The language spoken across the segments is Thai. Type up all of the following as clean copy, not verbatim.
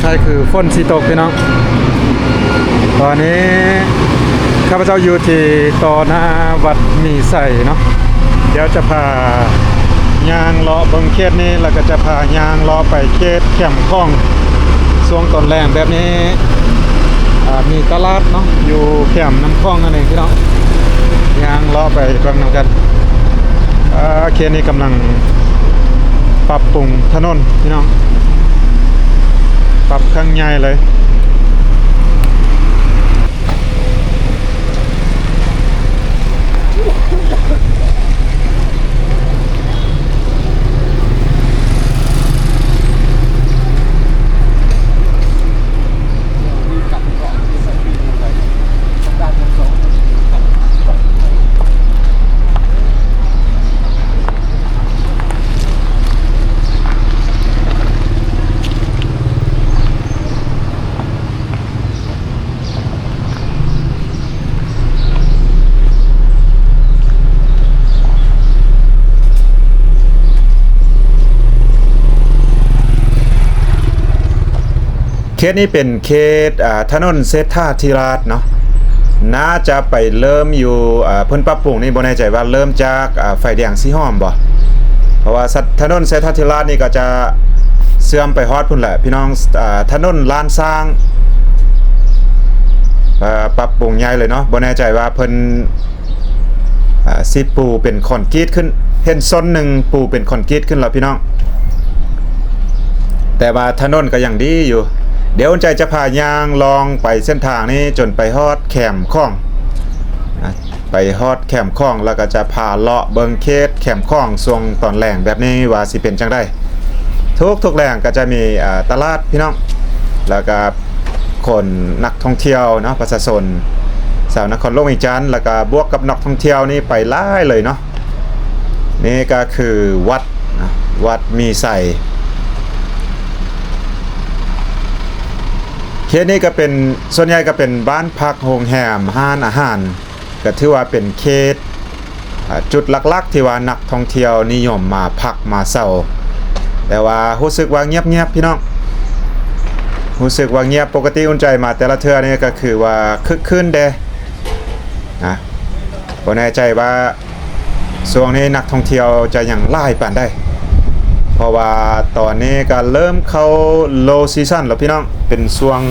ล้ายๆคือฝนสิตกพี่น้องตอนนี้ข้าพเจ้าอยู่ที่ต่อหน้าวัดมีใส่เนาะเดี๋ยวจะพายางเลาะเบิ่งเขตนี้แล้วก็จะพายางเลาะไปเขตแคมป์คลองช่วงตอนแรงแบบนี้มีตลาดเนาะอยู่แคมป์น้ำคลองนั่นเองพี่น้องยางเลาะไปเบิ่งนำกันเขตนี้กำลังปรับปรุงถนนพี่น้องปรับข้างใหญ่เลยเขตนี้เป็นเขตถนนเศรษฐาธิราชเนาะน่าจะไปเริ่มอยู่เพิ่นปรับปรุงนี่บ่แน่ใจว่าเริ่มจากไฟแดงสีหอมบ่เพราะว่าถนนเศรษฐาธิราชนี่ก็จะเสื่อมไปฮอดพุ่นแหละพี่น้องถนนลานสร้างปรับปรุงใหญ่เลยเนาะบ่แน่ใจว่าเพิ่นสิปูเป็นคอนกรีตขึ้นเห็นส้นหนึ่งปูเป็นคอนกรีตขึ้นแล้วพี่น้องแต่ว่าถนนก็ยังดีอยู่เดี๋ยวใจจะพายางลองไปเส้นทางนี้จนไปฮอดแคมป์คลองไปฮอดแคมป์คลองแล้วก็จะพาเลาะเบิงเขตแคมป์คลองช่วงตอนแรงแบบนี้ว่าสิเป็นจังได๋ทุกแรงก็จะมีตลาดพี่น้องแล้วก็คนนักท่องเที่ยวเนาะประชาชนชาวนครหลวงอีจันทน์แล้วก็บวกกับนักท่องเที่ยวนี่ไปหลายเลยเนาะนี่ก็คือวัดมีใส่เขตนี้ก็เป็นส่วนใหญ่ก็เป็นบ้านพักโรงแรมห้านอาหารก็ถือว่าเป็นเขตจุดหลักๆที่ว่านักท่องเที่ยวนิยมมาพักมาเช่าแต่ว่ารู้สึกว่าเงียบๆพี่น้องรู้สึกว่าเงียบปกติอุ่นใจมาแต่ละเทื่อนี่ก็คือว่าคึกคืนเด้นะบ่แน่ใจว่าช่วงนี้นักท่องเที่ยวจะยังหลายปานใดเพราะว่าตอนนี้ก็เริ่มเข้า low season แล้วพี่น้องเป็นช่วง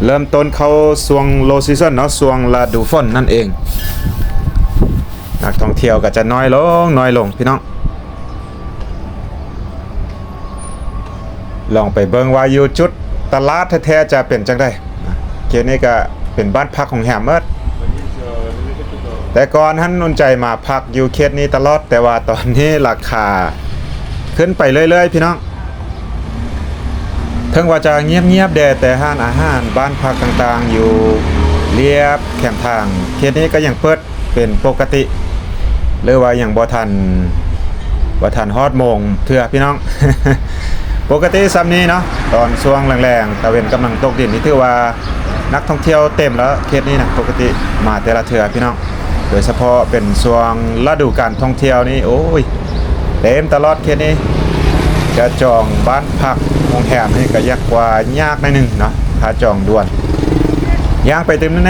เริ่มต้นเข้าช่วง low season เนาะช่วงฤดูฝนนั่นเองนักท่องเที่ยวก็จะน้อยลงพี่น้องลองไปเบิ่งว่าอยู่จุดตลาดแท้ๆจะเป็นจังได๋เขตนี้ก็เป็นบ้านพักของแฮมเมอร์แต่ก่อนท่านอุ่นใจมาพักอยู่เขตนี้ตลอดแต่ว่าตอนนี้ราคาขึ้นไปเรื่อยๆพี่น้องถึงว่าจะเงียบๆแต่ห้านอาหารบ้านพักต่างๆอยู่เรียบแคมทางเขตนี้ก็ยังเปิดเป็นปกติหรือว่ายังบ่ทันฮอดโมงเทื่อพี่น้อง ปกติซ้ำนี้เนาะตอนช่วงแรงๆตะเวนกำลังตกดินนี่ถือว่านักท่องเที่ยวเต็มแล้วเขตนี้นะปกติมาแต่ละเทื่อพี่น้องโดยเฉพาะเป็นช่วงฤดูการท่องเที่ยวนี่โอ้ยเต็มตลอดเขตนี้จะจองบ้านพักโรงแรมนี่ก็ยากกว่ายากหน่อยนึงเนาะถ้าจองด่วนย่างไปเต็มนิด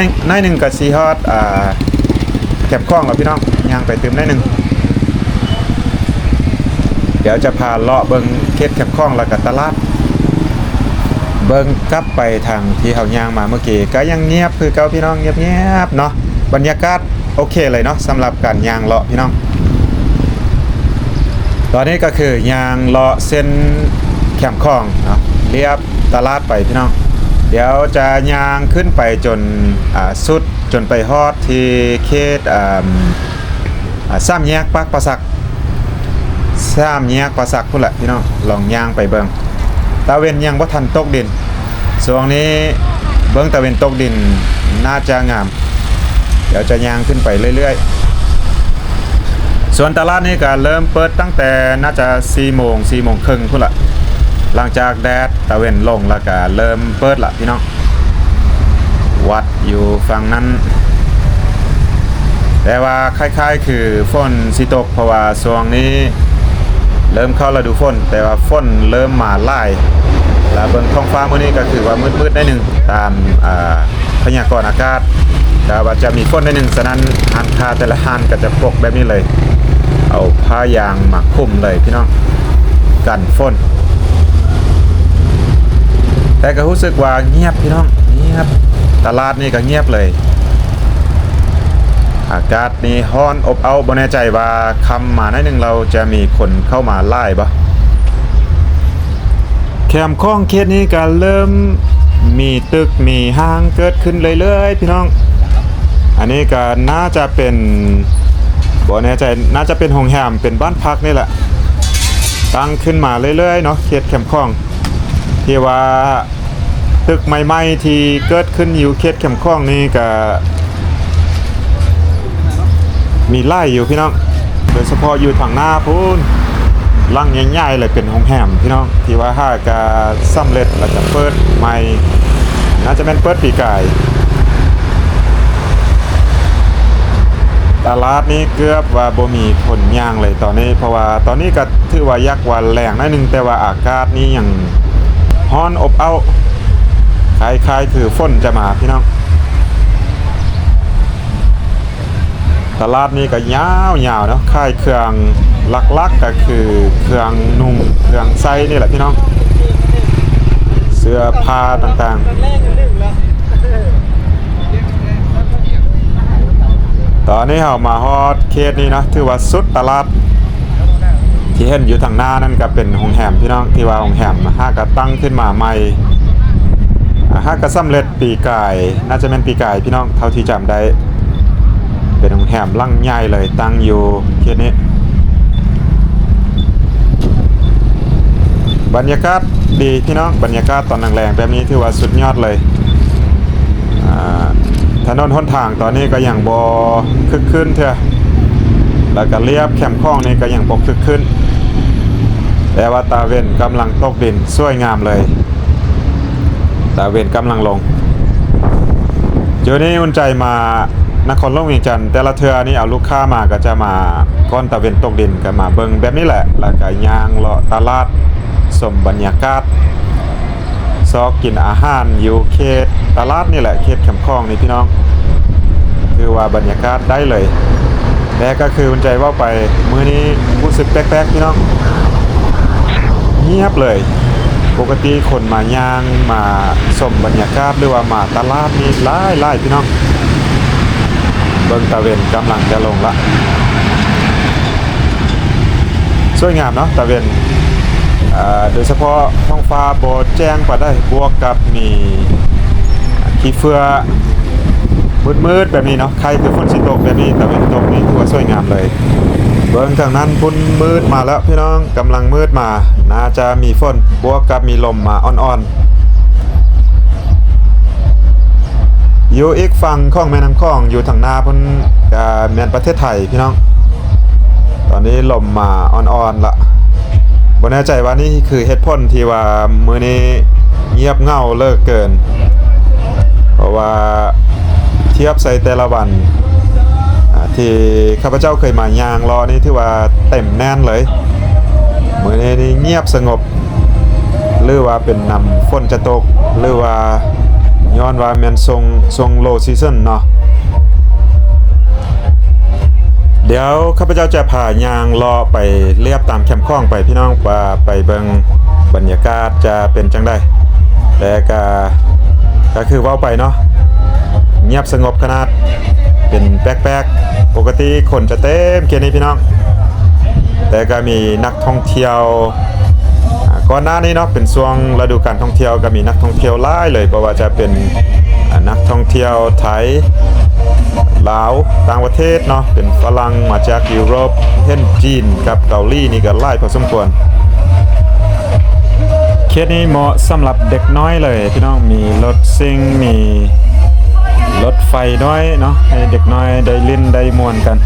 นึงก็สิฮอดแคมป์คลองแล้วพี่น้องย่างไปเต็มนิดนึงเดี๋ยวจะพาเลาะเบิ่งเขตแคมป์คลองแล้วก็ตลาดเบิ่งกลับไปทางที่เฮาย่างมาเมื่อกี้ก็ยังเงียบคือเก่าพี่น้องเงียบๆเนาะบรรยากาศโอเคเลยเนาะสำหรับการย่างเลาะพี่น้องตอนนี้ก็คือย่างเลาะเส้นแคมป์คลองเนาะเรียบตลาดไปพี่น้องเดี๋ยวจะย่างขึ้นไปจนสุดจนไปฮอดที่เขตสามแยกปากประสักสามแยกประสักพุ่นแหละพี่น้องลองย่างไปเบิ่งตะเวนยังบ่ทันตกดินช่วงนี้เบิ่งตะเวนตกดินน่าจะงามเดี๋ยวจะย่างขึ้นไปเรื่อยๆส่วนตลาดนี้ก็เริ่มเปิดตั้งแต่น่าจะ4 โมงครึ่งพุ่นละหลังจากแดดตะเวนลงแล้วก็เริ่มเปิดละพี่น้องวัดอยู่ฝั่งนั้นแต่ว่าคล้ายๆคือฝนสิตกเพราะว่าช่วงนี้เริ่มเข้าฤดูฝนแต่ว่าฝนเริ่มมาหลาย แล้วเบิ่งท้องฟ้ามื้อนี้ก็คือว่ามืดๆได้หนึงตามพยากรณ์อากาศแต่ว่าจะมีฝนได้หนึงฉะนั้นร้านค้าแต่ละร้านก็จะปกแบบนี้เลยเอาผ้ายางมาคลุมเลยพี่น้องกันฝนแต่ก็รู้สึกว่าเงียบพี่น้องเงียบตลาดนี่ก็เงียบเลยอากาศนี่ร้อนอบอ้าวบ่แน่ใจว่าคำมาหน่อยนึงเราจะมีคนเข้ามาไล่บ่แคมป์คลองเขตนี้ก็เริ่มมีตึกมีห้างเกิดขึ้นเรื่อยๆพี่น้องอันนี้ก็น่าจะเป็นบ่แน่ใจน่าจะเป็นโรงแรมเป็นบ้านพักนี่แหละตั้งขึ้นมาเรื่อยๆเนาะเขตแคมป์คลองที่ว่าตึกใหม่ๆที่เกิดขึ้นอยู่เขตแคมป์คลองนี่ก็มีไล่อยู่พี่น้องโดยเฉพาะอยู่ทางหน้าพูนลังใหญ่ๆเลยเป็นโรงแรมพี่น้องที่ว่าห้ากาสำเร็จแล้วจะเปิดใหม่น่าจะเป็นเปิดปีกายตลาดนี้เกือบว่าบ่มีคนย่างเลยตอนนี้เพราะว่าตอนนี้ก็ถือว่ายักว่าแรงหน่อยนึงแต่ว่าอากาศนี้ยังร้อนอบอ้าวคล้ายๆคือฝนจะมาพี่น้องตลาดนี้ก็ยาวๆเนาะค่ายเครื่องลักๆก็คือเครื่องนุ่งเครื่องใส่นี่แหละพี่น้องเสื้อผ้าต่างๆตอนนี้เรามาฮอดเขตนี้นะถือว่าสุดตลาดที่เห็นอยู่ทางหน้านั่นก็เป็นโรงแรมพี่น้องที่ว่าโรงแรมห้าก็ตั้งขึ้นมาใหม่ห้าก็สำเร็จปีกายน่าจะเป็นปีกายพี่น้องเท่าที่จำได้เป็นโรงแรมลังใหญ่เลยตั้งอยู่เขตนี้บรรยากาศดีพี่น้องบรรยากาศตอนแรงๆแบบนี้ถือว่าสุดยอดเลยถนนหนทางตอนนี้ก็ยังบ่คึกคืนเถอะแล้วก็เรียบแคมป์คลองนี่ก็ยังบ่คึกคืนแต่ว่าตาเว้นกำลังตกดินสวยงามเลยตาเว้นกำลังลงเดี๋ยวนี้อุ่นใจมานครหลวงเวียงจันทน์แต่ละเทื่อนี่เอาลูกค้ามาก็จะมาก้อนตะเวนตกดินก็มาเบิ่งแบบนี้แหละแล้วก็ย่างเลาะตลาดชมบรรยากาศซอกกินอาหารอยู่เขตตลาดนี่แหละเขตแคมป์คลองนี่พี่น้องคือว่าบรรยากาศได้เลยแต่ก็คืออุ่นใจว่าไปมื้อนี้รู้สึกแปลกๆพี่น้องเงียบเลยปกติคนมาย่างมาชมบรรยากาศหรือว่ามาตลาดนี่หลายพี่น้องเบิ่งตะเวนกำลังจะลงละสวยงามเนาะตะเวนโดยเฉพาะท้องฟ้าโบแจ้งกว่าได้บวกกับมีขี้เฟือมืดๆแบบนี้เนาะใครคือฝนสิตกแบบนี้ตะเวนตกนี่ถือว่าสวยงามเลยเบิ่งทางนั้นฝนมืดมาแล้วพี่น้องกำลังมืดมาน่าจะมีฝนบวกกับมีลมมาอ่อนๆอยู่อีกฝั่งของแม่น้ำคลองอยู่ทางหน้าพุ่นแม่นประเทศไทยพี่น้องตอนนี้ลมมาอ่อนๆละบ่แน่ใจว่านี่คือเหตุผลที่ว่ามื้อนี้เงียบเหงาเลิกเกินเพราะว่าเทียบใส่แต่ละวันที่ข้าพเจ้าเคยมาย่างรอนี่ถือว่าเต็มแน่นเลยมื้อนี้นี่เงียบสงบหรือว่าเป็นนำฝนจะตกหรือว่าย้อนว่าแม่นทรงโลซีซั่นเนาะเดี๋ยวข้าพเจ้าจะพาย่างเลาะไปเลียบตามแคมป์คลองไปพี่น้องไปเบิ่งบรรยากาศจะเป็นจังได๋แต่ก็คือเว้าไปเนาะเงียบสงบขนาดเป็นแปลกๆปกติคนจะเต็มเขตนี้พี่น้องแต่ก็มีนักท่องเที่ยวก่อนหน้านี้เนาะเป็นช่วงฤดูการท่องเที่ยวก็มีนักท่องเที่ยวหลายเลยเพราะว่าจะเป็นนักท่องเที่ยวไทยลาวต่างประเทศเนาะเป็นฝรั่งมาจากยุโรปเช่นจีนกับเกาหลีนี่ก็หลายพอสมควรเขตนี้เหมาะสำหรับเด็กน้อยเลยพี่น้องมีรถซิ่งมีรถไฟน้อยเนาะให้เด็กน้อยได้เล่นได้ม่วนกัน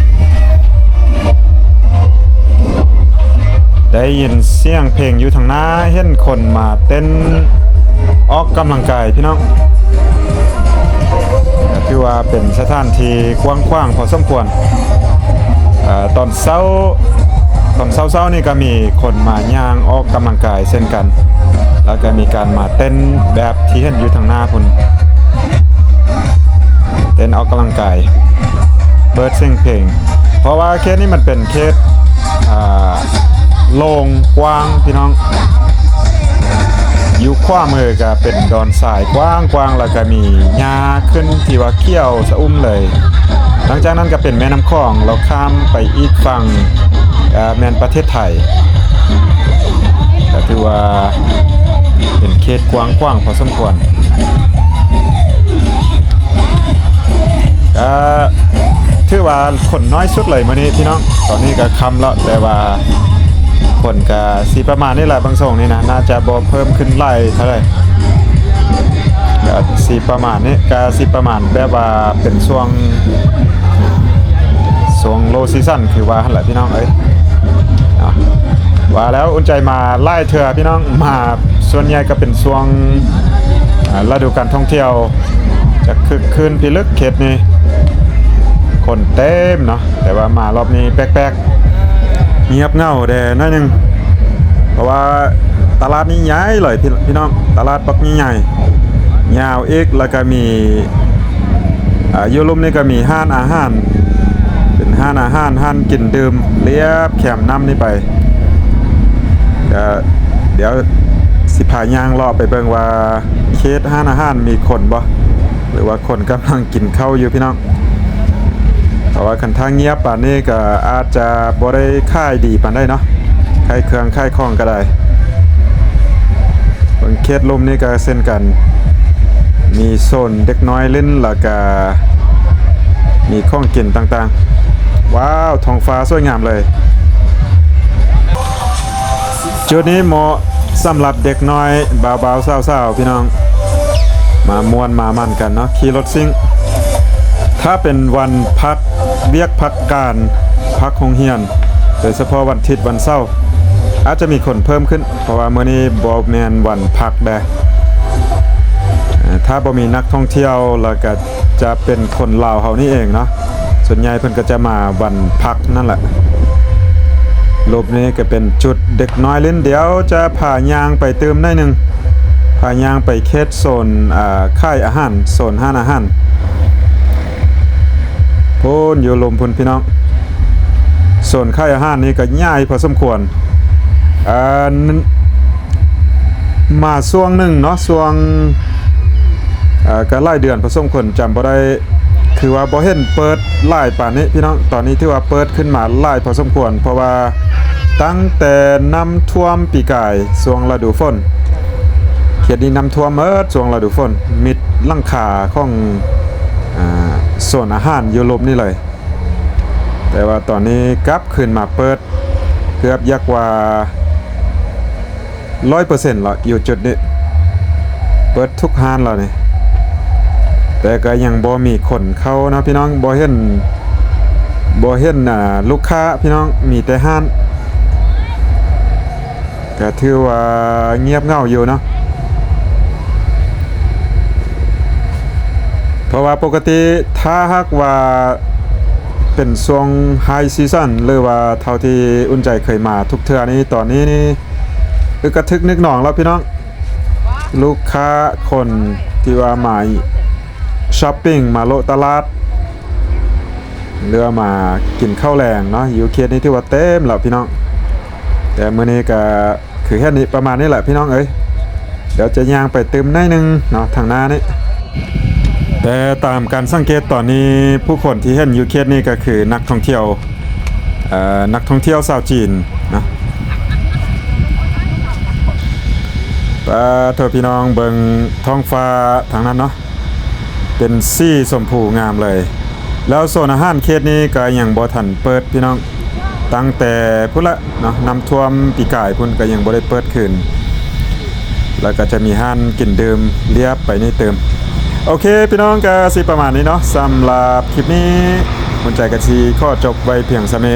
ได้ยินเสียงเพลงอยู่ทางหน้าเห็นคนมาเต้นออกกำลังกายพี่น้องคือว่าเป็นสถานที่กว้างๆพอสมควรตอนเช้านี่ก็มีคนมาย่างออกกำลังกายเช่นกัน แล้วก็มีการมาเต้นแบบที่เห็นอยู่ทางหน้าคุณเต้นออกกำลังกายเบิร์ดเสียงเพลงเพราะว่าเคสนี้มันเป็นเคสโล่งกว้างพี่น้องอยู่ขวามือก็เป็นดอนทรายกว้างแล้วก็มีหญ้าขึ้นที่ว่าเขี้ยวสะอุ้มเลยหลังจากนั้นก็เป็นแม่น้ำคลองเราข้ามไปอีกฝั่งแม่นประเทศไทยก็ถือว่าเป็นเขตกว้างพอสมควรถือว่าคนน้อยสุดเลยมื้อนี้พี่น้องตอนนี้ก็ค่ำแล้วแต่ว่าคนก็สิประมาณนี้แหละบางส่งนี่นะน่าจะบ่เพิ่มขึ้นไล่เท่าไหร่ก็สิประมาณนี้ก็สิประมาณแบบว่าเป็นช่วงโลซีซั่นคือว่าหั่นแหละพี่น้องเอ้ยว่าแล้วอุ่นใจมาไล่เถื่อพี่น้องมาส่วนใหญ่ก็เป็นช่วงฤดูการท่องเที่ยวจะคึกคืนพิลึกเขตนี้คนเต็มเนาะแต่ว่ามารอบนี้แปลกๆเงียบเงาแต่น้อยนึงเพราะว่าตลาดนี้ใหญ่เลยพี่น้องตลาดปักนี้ใหญ่ยาวอีกแล้วก็มีอยู่ลุ่มนี่ก็มีห้านอาหารเป็นห้านอาหารห้านกินดื่มเลียบแคมน้ำนี่ไปเดี๋ยวสิพายางรอไปเบิ่งว่าเคสห้านอาหารมีคนบ่หรือว่าคนกำลังกินข้าวอยู่พี่น้องเพราะว่าคันทางเงียบป่านนี้ก็อาจจะบ่ได้ค่ายดีปานได้เนาะค่ายเครื่องค่ายของก็ได้เบิ่งเคสลมนี่ก็เช่นกันมีโซนเด็กน้อยเล่นแล้วก็มีของกินต่างๆว้าวท้องฟ้าสวยงามเลยจุดนี้เหมาะสำหรับเด็กน้อยบ่าวๆสาวๆพี่น้องมาม่วนมามันกันเนาะขี่รถซิ่งถ้าเป็นวันพักเวียกพักการพักโรงเรียนโดยเฉพาะวันอาทิตย์วันเสาร์อาจจะมีคนเพิ่มขึ้นเพราะว่ามื้อนี้บ่แม่นวันพักแดถ้าบ่มีนักท่องเที่ยวแล้วก็จะเป็นคนลาวเฮานี่เองเนาะส่วนใหญ่เพิ่นก็จะมาวันพักนั่นแหละรูปนี้ก็เป็นจุดเด็กน้อยเล่นเดี๋ยวจะพายางไปเติมได้นึงพายางไปเขตโซนค่ายอาหารโซนห้านอาหารพูนอยู่ลมพุ่นพี่น้องโซนค่ายอาหารนี่ก็ใหญ่พอสมควรมาช่วงหนึ่งเนาะช่วงก็หลายเดือนพอสมควรจำบ่ได้คือว่าบ่เห็นเปิดหลายป่านนี้พี่น้องตอนนี้ที่ว่าเปิดขึ้นมาหลายพอสมควรเพราะว่าตั้งแต่น้ำท่วมปีกายช่วงฤดูฝนเขตนี้น้ำท่วมช่วงฤดูฝนมิดหลังคาของโซนอาหารยุโรปนี่เลยแต่ว่าตอนนี้กลับขึ้นมาเปิดเกือบยักว่า 100% ละอยู่จุดนี้เปิดทุกห้านแล้วนี่แต่ก็ยังบ่มีคนเข้านะพี่น้องบ่เห็นลูกค้าพี่น้องมีแต่ห้านก็ถือว่าเงียบเหงาอยู่เนาะเพราะว่าปกติถ้าหากว่าเป็นช่วงไฮซีซั่นหรือว่าเท่าที่อุ่นใจเคยมาทุกเทื่อนี้ตอนนี้นี่กระทึกนึกหนองแล้วพี่น้องลูกค้าคนที่ว่ามาช้อปปิ้งมาโลตลาดเรือมากินข้าวแรงเนาะอยู่เขตนี้ที่ว่าเต็มแล้วพี่น้องแต่มื้อนี้ก็คือแค่นี้ประมาณนี้แหละพี่น้องเอ้ยเดี๋ยวจะย่างไปเติมหน่อยนึงเนาะทางหน้านี้แต่ตามการสังเกตตอนนี้ผู้คนที่เห็นอยู่เขตนี้ก็คือนักท่องเที่ยวชาวจีนนะเธอพี่น้องเบิ่งท้องฟ้าทางนั้นเนาะเป็นสีชมพูงามเลยแล้วโซนอาหารเขตนี้ก็ยังบ่ทันเปิดพี่น้องตั้งแต่พุ่นละเนาะน้ำท่วมปีกายพุ่นก็ยังบ่ได้เปิดขึ้นแล้วก็จะมีห้านกินดื่มเรียบไปนี่เติมโอเคพี่น้องก็สิประมาณนี้เนาะสำหรับคลิปนี้มันใจกะทีข้อจบไว้เพียงซะเม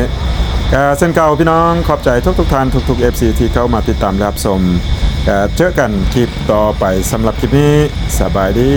ก็เช่นเก่าพี่น้องขอบใจทุกท่านทุก FC ที่เข้ามาติดตามรับชมเจอกันคลิปต่อไปสำหรับคลิปนี้สบายดี